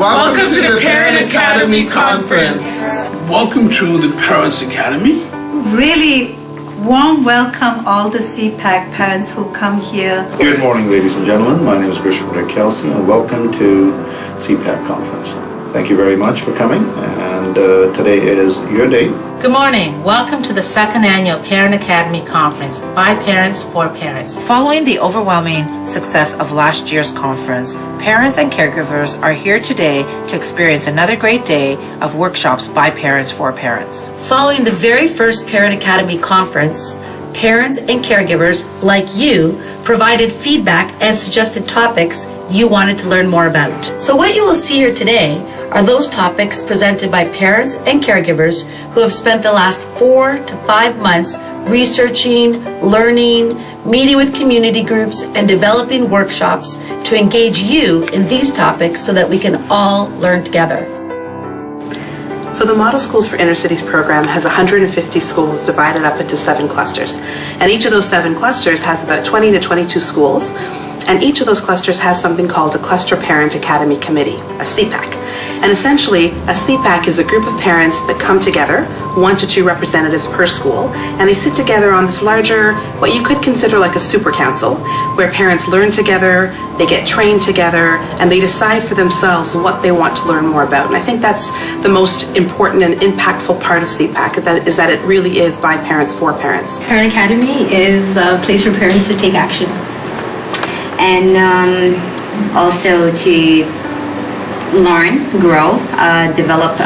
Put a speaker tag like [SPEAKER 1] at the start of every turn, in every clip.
[SPEAKER 1] Welcome to the Parent Academy Conference.
[SPEAKER 2] Welcome to the Parents Academy.
[SPEAKER 3] Really warm welcome all the CPAC parents who come here.
[SPEAKER 4] Good morning, ladies and gentlemen. My name is Christopher Kelsey, and welcome to CPAC Conference. Thank you very much for coming, and today is your day.
[SPEAKER 5] Good morning. Welcome to the second annual Parent Academy Conference by Parents for Parents.
[SPEAKER 6] Following the overwhelming success of last year's conference, parents and caregivers are here today to experience another great day of workshops by Parents for Parents.
[SPEAKER 7] Following the very first Parent Academy Conference, parents and caregivers like you provided feedback and suggested topics you wanted to learn more about. So what you will see here today are those topics presented by parents and caregivers who have spent the last 4 to 5 months researching, learning, meeting with community groups, and developing workshops to engage you in these topics so that we can all learn together.
[SPEAKER 8] So the Model Schools for Inner Cities program has 150 schools divided up into 7 clusters. And each of those 7 clusters has about 20 to 22 schools. And each of those clusters has something called a Cluster Parent Academy Committee, a CPAC. And essentially, a CPAC is a group of parents that come together, 1 to 2 representatives per school, and they sit together on this larger, what you could consider like a super council, where parents learn together, they get trained together, and they decide for themselves what they want to learn more about. And I think that's the most important and impactful part of CPAC, is that it really is by parents for parents.
[SPEAKER 9] Parent Academy is a place for parents to take action. And also to learn, grow, develop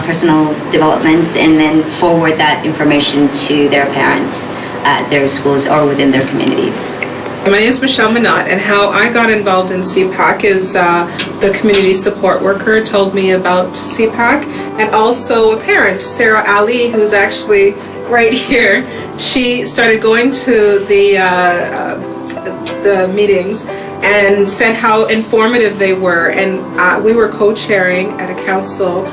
[SPEAKER 9] personal developments, and then forward that information to their parents at their schools or within their communities.
[SPEAKER 10] My name is Michelle Minot, and how I got involved in CPAC is the community support worker told me about CPAC, and also a parent, Sarah Ali, who's actually right here. She started going to the meetings and said how informative they were, and we were co-chairing at a council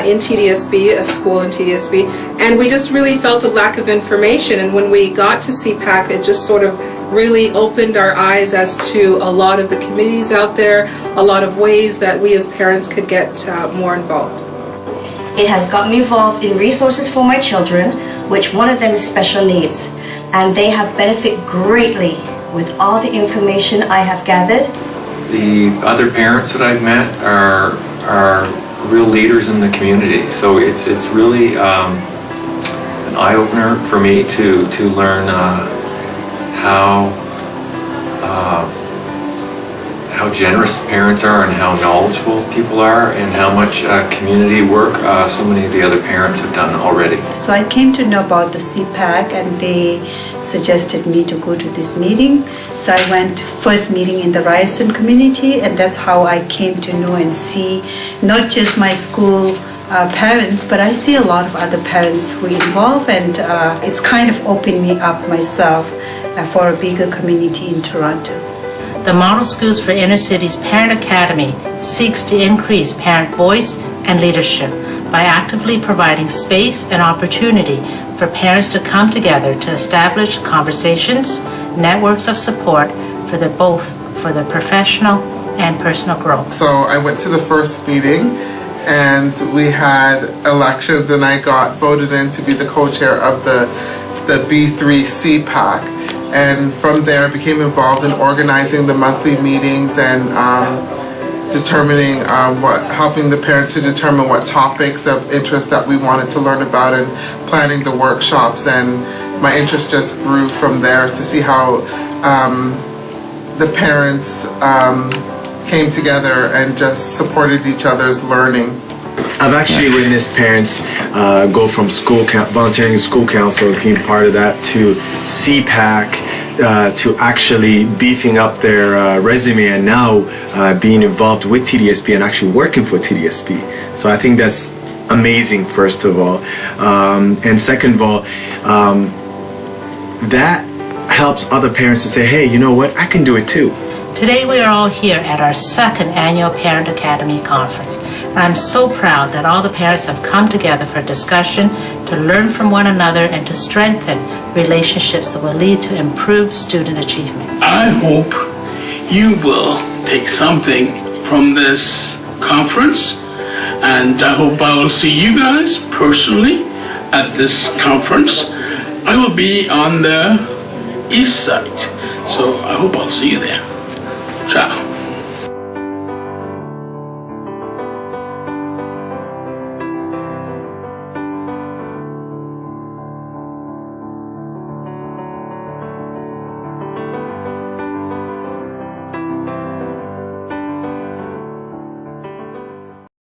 [SPEAKER 10] in TDSB, a school in TDSB, and we just really felt a lack of information. And when we got to CPAC, it just sort of really opened our eyes as to a lot of the committees out there, a lot of ways that we as parents could get more involved.
[SPEAKER 11] It has got me involved in resources for my children, which one of them is special needs, and they have benefited greatly with all the information I have gathered.
[SPEAKER 12] The other parents that I've met are real leaders in the community, so it's really an eye-opener for me to learn how generous parents are and how knowledgeable people are and how much community work so many of the other parents have done already.
[SPEAKER 3] So I came to know about the CPAC, and they suggested me to go to this meeting. So I went to first meeting in the Ryerson community, and that's how I came to know and see not just my school parents, but I see a lot of other parents who are involved, and it's kind of opened me up myself for a bigger community in Toronto.
[SPEAKER 5] The Model Schools for Inner Cities Parent Academy seeks to increase parent voice and leadership by actively providing space and opportunity for parents to come together to establish conversations, networks of support for their professional and personal growth.
[SPEAKER 1] So I went to the first meeting, and we had elections, and I got voted in to be the co-chair of the B3 CPAC. And from there, I became involved in organizing the monthly meetings and determining helping the parents to determine what topics of interest that we wanted to learn about, and planning the workshops. And my interest just grew from there to see how the parents came together and just supported each other's learning.
[SPEAKER 13] I've actually witnessed parents go from volunteering in school council and being part of that to CPAC, to actually beefing up their resume, and now being involved with TDSB and actually working for TDSB. So I think that's amazing, first of all. And second of all, that helps other parents to say, hey, you know what, I can do it too.
[SPEAKER 5] Today we are all here at our second annual Parent Academy Conference, and I'm so proud that all the parents have come together for discussion, to learn from one another, and to strengthen relationships that will lead to improved student achievement.
[SPEAKER 2] I hope you will take something from this conference, and I hope I will see you guys personally at this conference. I will be on the east side, so I hope I'll see you there. Ciao.